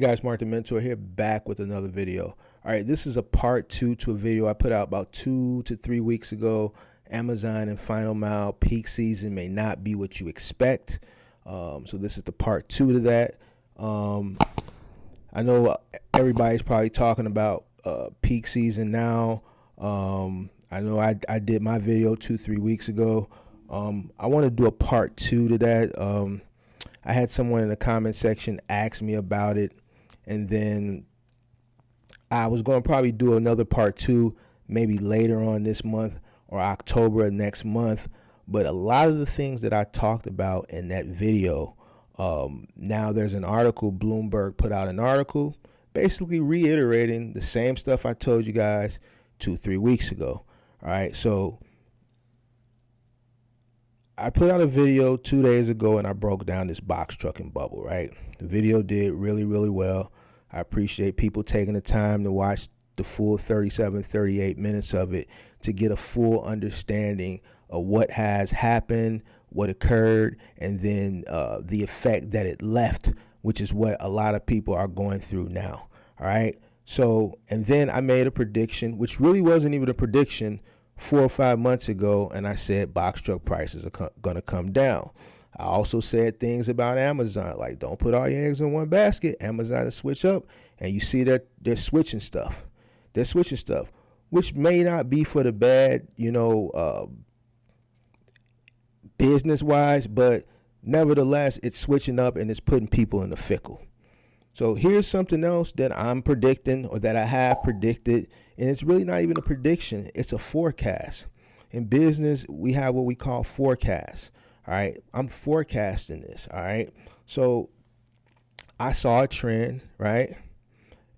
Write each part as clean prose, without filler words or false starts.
Guys, Mark the Mentor here, back with another video. All right, this is a part 2 to a video I put out about 2 to 3 weeks ago. Amazon and Final Mile peak season may not be what you expect. So this is the part 2 to that. I know everybody's probably talking about peak season now. I know I did my video 2-3 weeks ago. I want to do a part 2 to that. I had someone in the comment section ask me about it, and then I was going to probably do another part 2 maybe later on this month or October of next month. But a lot of the things that I talked about in that video, now there's an article, Bloomberg put out an article basically reiterating the same stuff I told you guys 2-3 weeks ago. All right, so I put out a video 2 days ago and I broke down this box trucking bubble, right? The video did really, really well. I appreciate people taking the time to watch the full 38 minutes of it to get a full understanding of what has happened, what occurred, and then the effect that it left, which is what a lot of people are going through now. All right. So, and then I made a prediction, which really wasn't even a prediction, 4 or 5 months ago, and I said box truck prices are going to come down. I also said things about Amazon, like don't put all your eggs in one basket. Amazon will switch up, and you see that they're switching stuff. They're switching stuff, which may not be for the bad, business-wise, but nevertheless, it's switching up and it's putting people in the fickle. So here's something else that I'm predicting, or that I have predicted, and it's really not even a prediction. It's a forecast. In business, we have what we call forecasts. All right. I'm forecasting this. All right. So I saw a trend, right?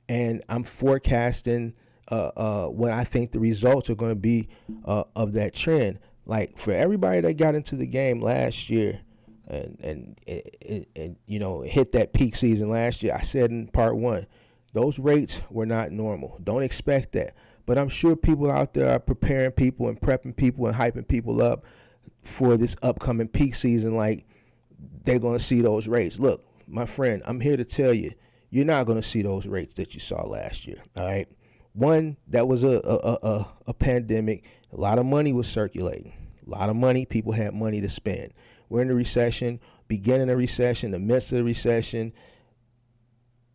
And I'm forecasting what I think the results are going to be of that trend. Like for everybody that got into the game last year, and hit that peak season last year, I said in part 1, those rates were not normal. Don't expect that. But I'm sure people out there are preparing people and prepping people and hyping people up for this upcoming peak season. Like they're going to see those rates. Look, my friend, I'm here to tell you, you're not going to see those rates that you saw last year. All right. One, that was a pandemic. A lot of money was circulating. A lot of money. People had money to spend. We're in a recession, beginning of recession, the midst of the recession.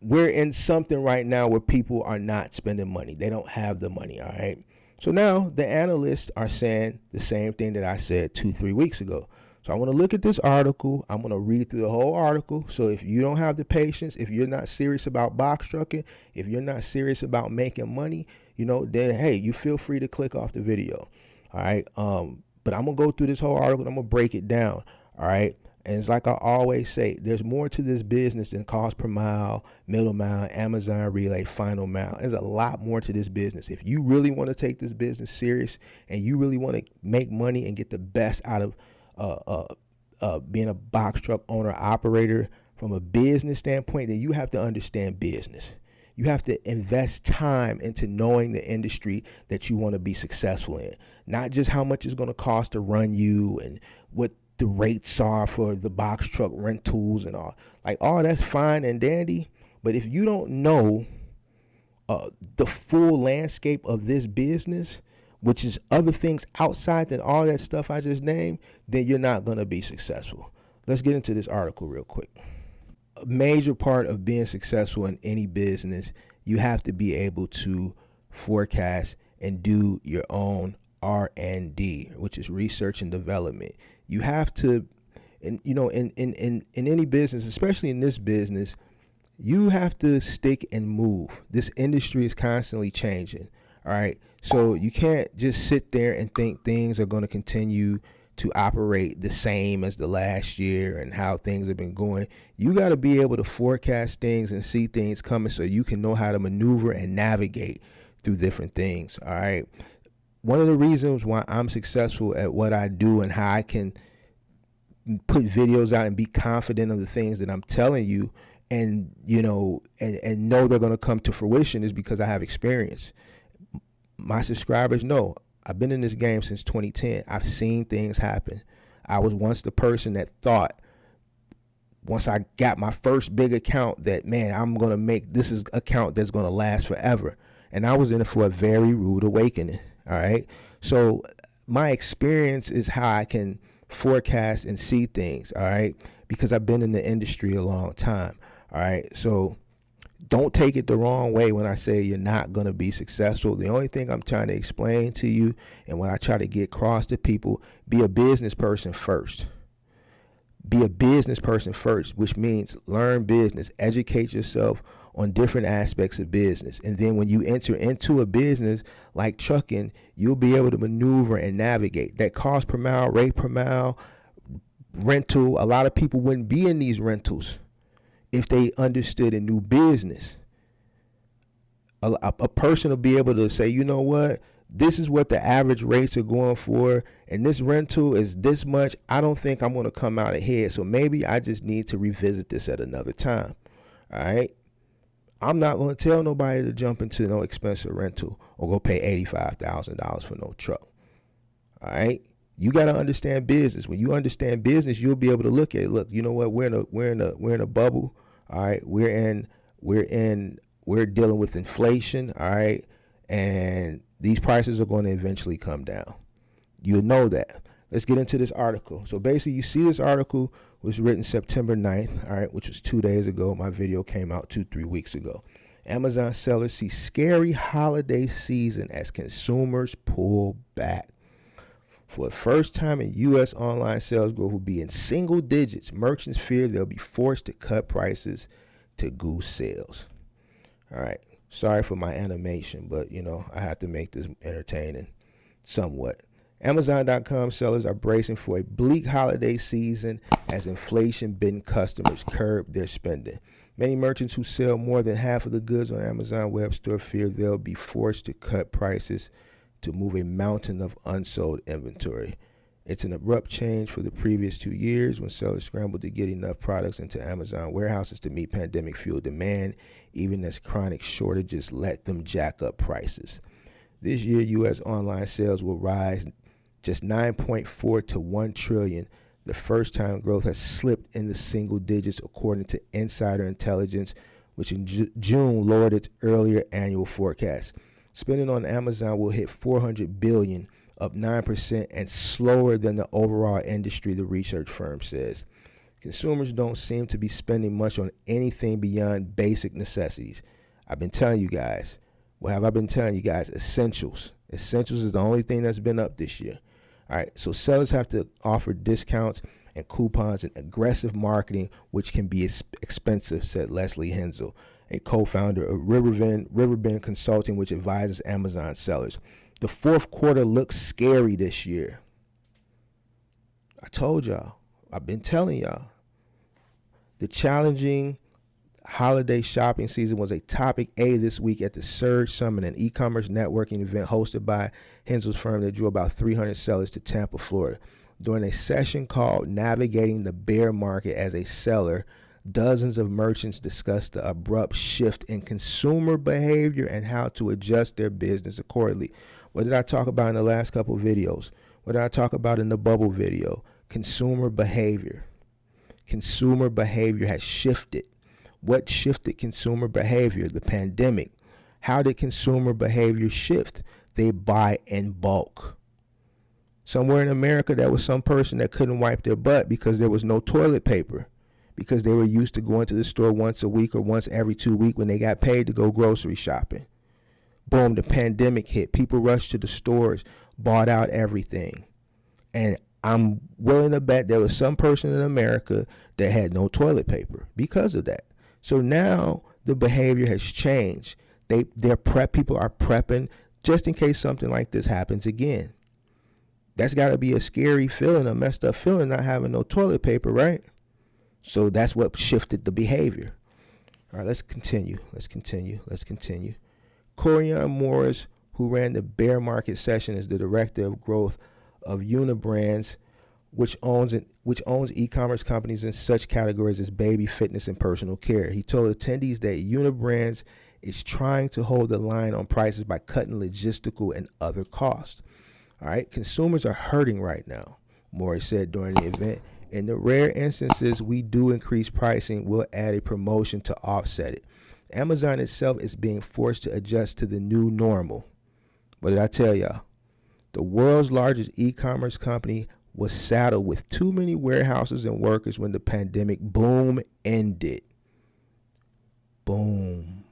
We're in something right now where people are not spending money. They don't have the money, all right? So now the analysts are saying the same thing that I said 2-3 weeks ago. So I want to look at this article. I'm going to read through the whole article. So if you don't have the patience, if you're not serious about box trucking, if you're not serious about making money, then, hey, you feel free to click off the video, all right? But I'm going to go through this whole article. I'm going to break it down. All right. And it's like I always say, there's more to this business than cost per mile, middle mile, Amazon relay, final mile. There's a lot more to this business. If you really want to take this business serious and you really want to make money and get the best out of being a box truck owner operator from a business standpoint, then you have to understand business. You have to invest time into knowing the industry that you want to be successful in, not just how much it's going to cost to run you and what the rates are for the box truck rentals and all. Like, all that's fine and dandy, but if you don't know the full landscape of this business, which is other things outside than all that stuff I just named, then you're not going to be successful. Let's get into this article real quick. A major part of being successful in any business, you have to be able to forecast and do your own R&D, which is research and development. You have to, in any business, especially in this business, you have to stick and move. This industry is constantly changing. All right. So you can't just sit there and think things are going to continue to operate the same as the last year and how things have been going. You got to be able to forecast things and see things coming so you can know how to maneuver and navigate through different things. All right. One of the reasons why I'm successful at what I do and how I can put videos out and be confident of the things that I'm telling you and know they're going to come to fruition is because I have experience. My subscribers know I've been in this game since 2010. I've seen things happen. I was once the person that thought once I got my first big account that, man, I'm going to make this is account that's going to last forever. And I was in it for a very rude awakening. All right. So my experience is how I can forecast and see things. All right. Because I've been in the industry a long time. All right. So don't take it the wrong way when I say you're not going to be successful. The only thing I'm trying to explain to you, and when I try to get across to people, be a business person first. Be a business person first, which means learn business, educate yourself on different aspects of business. And then when you enter into a business like trucking, you'll be able to maneuver and navigate. That cost per mile, rate per mile, rental, a lot of people wouldn't be in these rentals if they understood and knew business. A person will be able to say, you know what, this is what the average rates are going for, and this rental is this much. I don't think I'm going to come out ahead, so maybe I just need to revisit this at another time. All right. I'm not going to tell nobody to jump into no expensive rental or go pay $85,000 for no truck. All right. You got to understand business. When you understand business, you'll be able to look at it. Look, you know what? We're in a bubble. All right. We're dealing with inflation. All right. And these prices are going to eventually come down. You'll know that. Let's get into this article. So basically, you see this article was written September 9th, all right, which was 2 days ago. My video came out 2-3 weeks ago. Amazon sellers see scary holiday season as consumers pull back. For the first time in U.S., online sales growth will be in single digits. Merchants fear they'll be forced to cut prices to goose sales. All right. Sorry for my animation, but, you know, I have to make this entertaining somewhat. Amazon.com sellers are bracing for a bleak holiday season as inflation-bitten customers curb their spending. Many merchants who sell more than half of the goods on Amazon web store fear they'll be forced to cut prices to move a mountain of unsold inventory. It's an abrupt change for the previous 2 years when sellers scrambled to get enough products into Amazon warehouses to meet pandemic-fueled demand, even as chronic shortages let them jack up prices. This year, U.S. online sales will rise just 9.4 to 1 trillion. The first time growth has slipped in the single digits, according to Insider Intelligence, which in June lowered its earlier annual forecast. Spending on Amazon will hit $400 billion, up 9% and slower than the overall industry, the research firm says. Consumers don't seem to be spending much on anything beyond basic necessities. I've been telling you guys. What have I been telling you guys? Essentials. Essentials is the only thing that's been up this year. All right, so sellers have to offer discounts and coupons and aggressive marketing, which can be expensive, said Leslie Hensel, a co-founder of Riverbend Consulting, which advises Amazon sellers. The fourth quarter looks scary this year. I told y'all. I've been telling y'all. The challenging holiday shopping season was a topic A this week at the Surge Summit, an e-commerce networking event hosted by Hensel's firm that drew about 300 sellers to Tampa, Florida. During a session called Navigating the Bear Market as a Seller, dozens of merchants discussed the abrupt shift in consumer behavior and how to adjust their business accordingly. What did I talk about in the last couple of videos? What did I talk about in the bubble video? Consumer behavior. Consumer behavior has shifted. What shifted consumer behavior? The pandemic. How did consumer behavior shift? They buy in bulk. Somewhere in America, there was some person that couldn't wipe their butt because there was no toilet paper, because they were used to going to the store once a week or once every 2 weeks when they got paid to go grocery shopping. Boom, the pandemic hit. People rushed to the stores, bought out everything. And I'm willing to bet there was some person in America that had no toilet paper because of that. So now the behavior has changed. People are prepping just in case something like this happens again. That's got to be a scary feeling, a messed up feeling, not having no toilet paper, right? So that's what shifted the behavior. All right, let's continue. Corian Morris, who ran the bear market session, is the director of growth of Unibrands, which owns e-commerce companies in such categories as baby, fitness, and personal care. He told attendees that Unibrands is trying to hold the line on prices by cutting logistical and other costs. All right, consumers are hurting right now, Morris said during the event. In the rare instances we do increase pricing, we'll add a promotion to offset it. Amazon itself is being forced to adjust to the new normal. What did I tell y'all? The world's largest e-commerce company was saddled with too many warehouses and workers when the pandemic boom ended. Boom.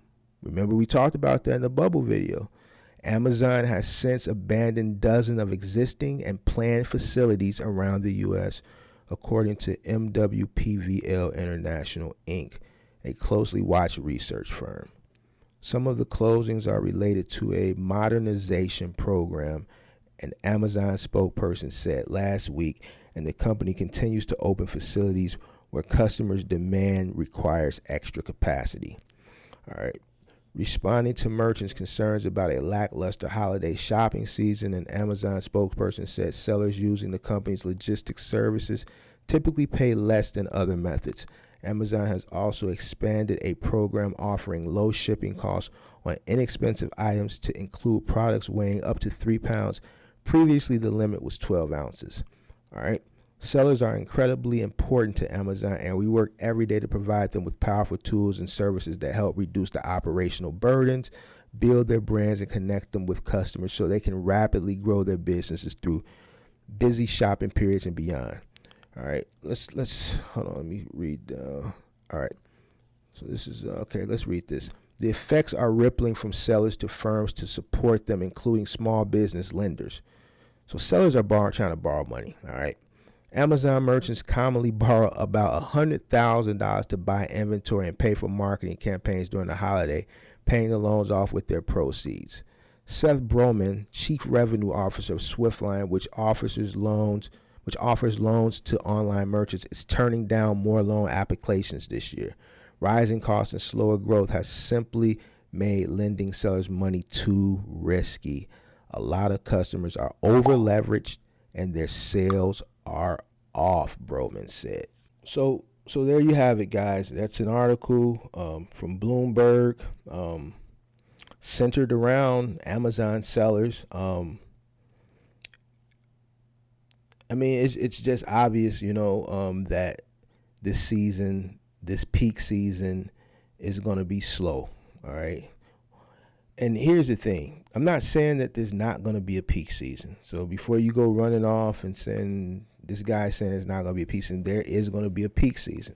Remember we talked about that in the bubble video. Amazon has since abandoned dozens of existing and planned facilities around the U.S., according to MWPVL International, Inc., a closely watched research firm. Some of the closings are related to a modernization program, an Amazon spokesperson said last week, and the company continues to open facilities where customers' demand requires extra capacity. All right. Responding to merchants' concerns about a lackluster holiday shopping season, an Amazon spokesperson said sellers using the company's logistics services typically pay less than other methods. Amazon has also expanded a program offering low shipping costs on inexpensive items to include products weighing up to 3 pounds. Previously, the limit was 12 ounces. All right. Sellers are incredibly important to Amazon, and we work every day to provide them with powerful tools and services that help reduce the operational burdens, build their brands, and connect them with customers so they can rapidly grow their businesses through busy shopping periods and beyond. All right, let's hold on. Let me read. All right, so this is okay. Let's read this. The effects are rippling from sellers to firms to support them, including small business lenders. So sellers are trying to borrow money. All right. Amazon merchants commonly borrow about $100,000 to buy inventory and pay for marketing campaigns during the holiday, paying the loans off with their proceeds. Seth Broman, Chief Revenue Officer of Swiftline, which offers loans to online merchants, is turning down more loan applications this year. Rising costs and slower growth has simply made lending sellers money too risky. A lot of customers are over leveraged and their sales are off, Broman said. So there you have it, guys. That's an article from Bloomberg, centered around Amazon sellers. I mean, it's just obvious, that this season, this peak season, is going to be slow. All right. And here's the thing. I'm not saying that there's not going to be a peak season. So before you go running off and saying this guy saying it's not going to be a peak season, there is going to be a peak season.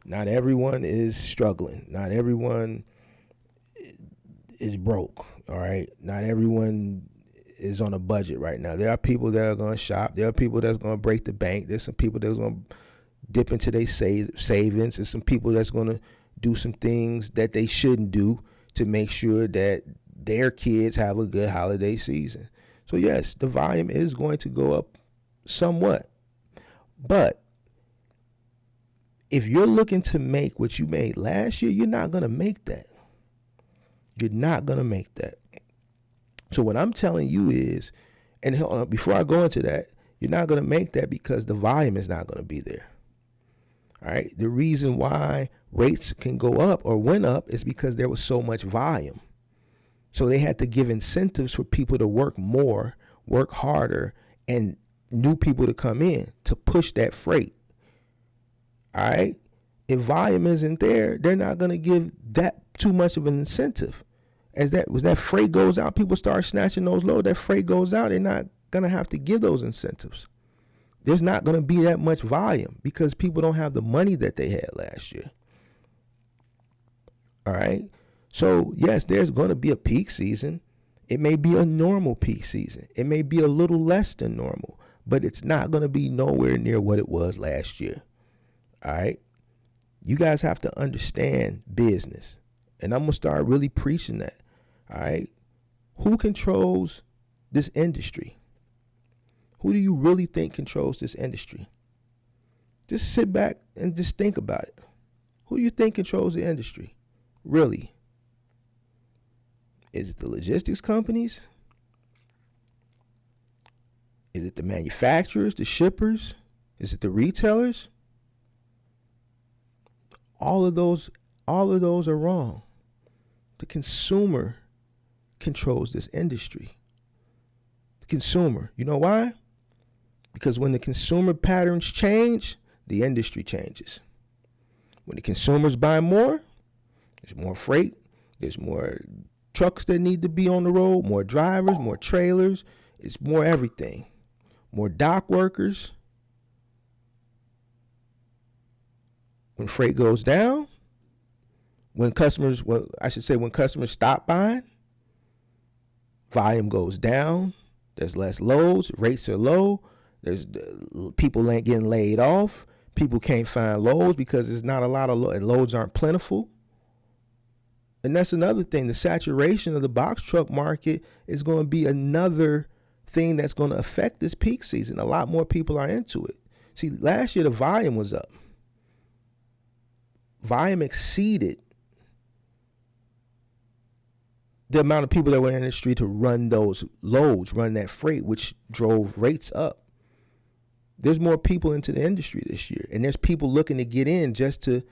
Not everyone is struggling. Not everyone is broke. All right. Not everyone is on a budget right now. There are people that are going to shop. There are people that's going to break the bank. There's some people that's going to dip into their savings. There's some people that's going to do some things that they shouldn't do to make sure that their kids have a good holiday season. So yes, the volume is going to go up somewhat. But if you're looking to make what you made last year, you're not going to make that. You're not going to make that. So what I'm telling you is, and hold on, before I go into that, you're not going to make that because the volume is not going to be there. All right. The reason why rates can go up or went up is because there was so much volume. So they had to give incentives for people to work more, work harder, and new people to come in to push that freight. All right. If volume isn't there, they're not going to give that too much of an incentive. As that freight goes out, people start snatching those loads. That freight goes out, they're not going to have to give those incentives. There's not going to be that much volume because people don't have the money that they had last year. All right. So, yes, there's going to be a peak season. It may be a normal peak season. It may be a little less than normal, but it's not going to be nowhere near what it was last year. All right. You guys have to understand business. And I'm going to start really preaching that. All right. Who controls this industry? Who do you really think controls this industry? Just sit back and just think about it. Who do you think controls the industry? Really? Is it the logistics companies? Is it the manufacturers, the shippers? Is it the retailers? All of those are wrong. The consumer controls this industry. The consumer. You know why? Because when the consumer patterns change, the industry changes. When the consumers buy more, there's more freight, there's more trucks that need to be on the road, more drivers, more trailers, it's more everything. More dock workers. When freight goes down, when customers stop buying, volume goes down, there's less loads, rates are low, there's people ain't getting laid off, people can't find loads because there's not a lot of loads aren't plentiful. And that's another thing. The saturation of the box truck market is going to be another thing that's going to affect this peak season. A lot more people are into it. See, last year the volume was up. Volume exceeded the amount of people that were in the industry to run those loads, run that freight, which drove rates up. There's more people into the industry this year, and there's people looking to get in just to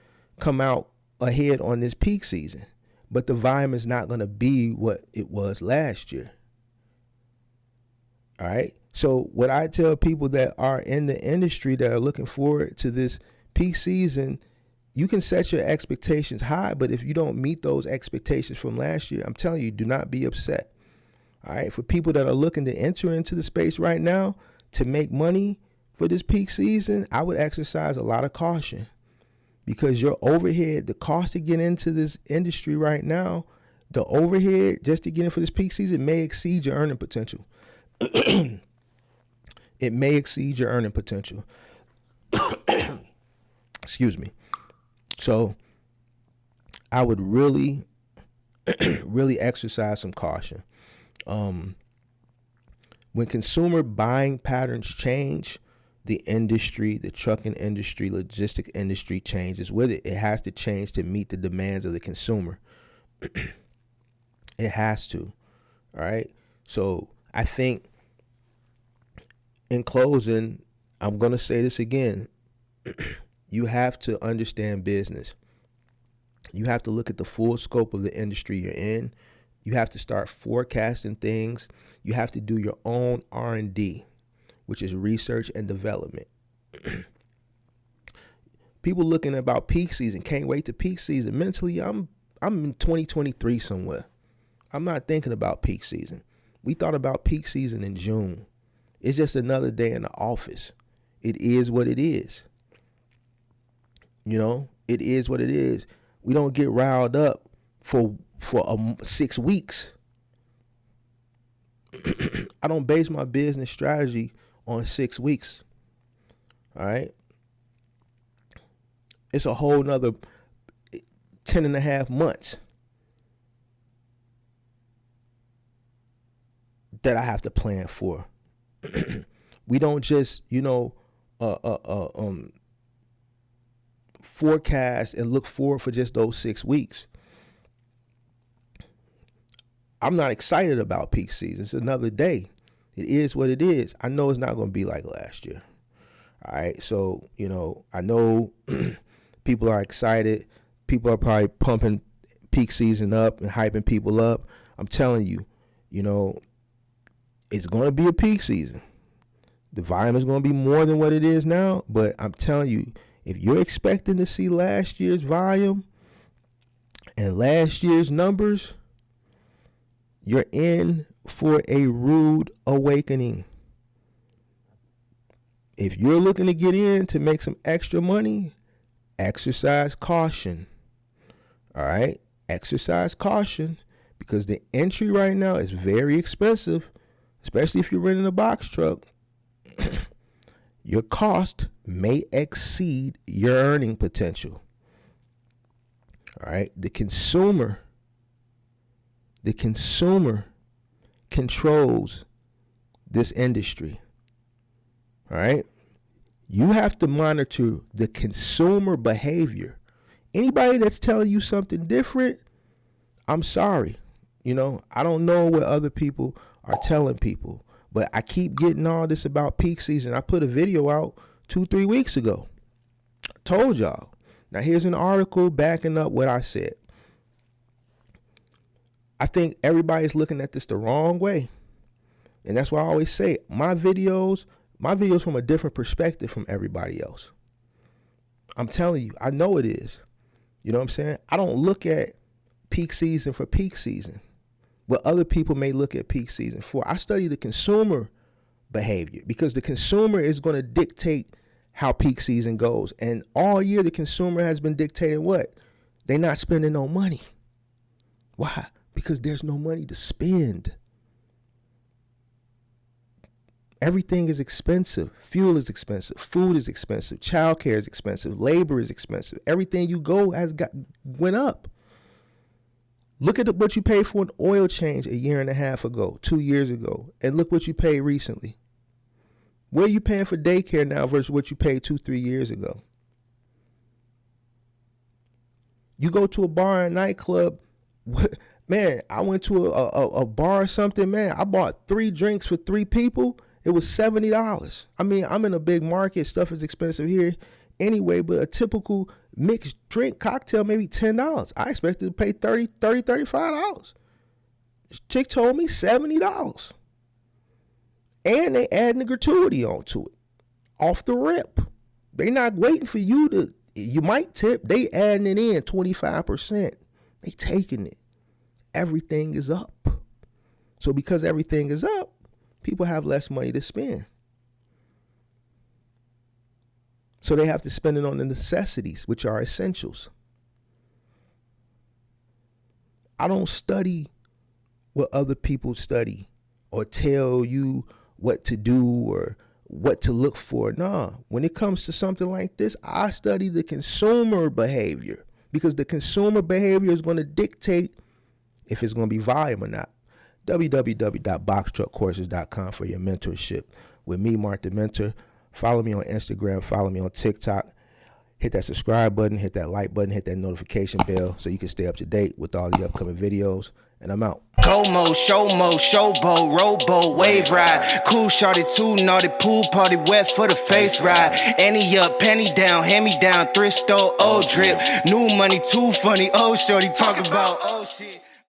come out ahead on this peak season. But the volume is not going to be what it was last year. All right. So what I tell people that are in the industry that are looking forward to this peak season, you can set your expectations high, but if you don't meet those expectations from last year, I'm telling you, do not be upset. All right. For people that are looking to enter into the space right now to make money for this peak season, I would exercise a lot of caution. Because your overhead, the cost to get into this industry right now, the overhead just to get in for this peak season may exceed your earning potential. It may exceed your earning potential. Excuse me. So I would really, really exercise some caution. When consumer buying patterns change, the industry, the trucking industry, logistic industry changes with it. It has to change to meet the demands of the consumer. It has to. All right. So I think in closing, I'm going to say this again. You have to understand business. You have to look at the full scope of the industry you're in. You have to start forecasting things. You have to do your own R&D, which is research and development. People looking about peak season, can't wait to peak season. Mentally, I'm in 2023 somewhere. I'm not thinking about peak season. We thought about peak season in June. It's just another day in the office. It is what it is. You know, it is what it is. We don't get riled up for 6 weeks. I don't base my business strategy on 6 weeks. All right. It's a whole nother 10 and a half months that I have to plan for. We don't just, forecast and look forward for just those 6 weeks. I'm not excited about peak season. It's another day. It is what it is. I know it's not going to be like last year. All right. So, I know people are excited. People are probably pumping peak season up and hyping people up. I'm telling you, it's going to be a peak season. The volume is going to be more than what it is now. But I'm telling you, if you're expecting to see last year's volume and last year's numbers, you're in for a rude awakening. If you're looking to get in to make some extra money, exercise caution. All right? Exercise caution, because the entry right now is very expensive, especially if you're renting a box truck. Your cost may exceed your earning potential. All right? The consumer controls this industry. All right? You have to monitor the consumer behavior. Anybody that's telling you something different, I'm sorry. I don't know what other people are telling people, but I keep getting all this about peak season. I put a video out 2-3 weeks ago. I told y'all. Now here's an article backing up what I said. I think everybody's looking at this the wrong way. And that's why I always say my videos from a different perspective from everybody else. I'm telling you, I know it is. You know what I'm saying? I don't look at peak season for peak season, what other people may look at peak season for. I study the consumer behavior, because the consumer is going to dictate how peak season goes. And all year, the consumer has been dictating what? They're not spending no money. Why? Because there's no money to spend. Everything is expensive. Fuel is expensive. Food is expensive. Childcare is expensive. Labor is expensive. Everything you go went up. Look at what you paid for an oil change a year and a half ago, 2 years ago, and look what you paid recently. Where are you paying for daycare now versus what you paid 2-3 years ago? You go to a bar and nightclub, man, I went to a bar or something, man, I bought 3 drinks for 3 people. It was $70. I mean, I'm in a big market. Stuff is expensive here anyway, but a typical mixed drink cocktail, maybe $10. I expected to pay $35. This chick told me $70. And they adding the gratuity onto it. Off the rip. They not waiting for you to, you might tip. They adding it in 25%. They taking it. Everything is up. So because everything is up, people have less money to spend. So they have to spend it on the necessities, which are essentials. I don't study what other people study or tell you what to do or what to look for. Nah, when it comes to something like this, I study the consumer behavior, because the consumer behavior is going to dictate if it's going to be volume or not. www.boxtruckcourses.com for your mentorship with me, Mark the Mentor. Follow me on Instagram, follow me on TikTok. Hit that subscribe button, hit that like button, hit that notification bell so you can stay up to date with all the upcoming videos. And I'm out. Go mo, showboat, rowboat, wave ride. Cool shorty, too naughty, pool party, wet for the face ride. Annie up, penny down, hand me down, thrift store, old drip. New money, too funny, old shorty, talk about, oh shit.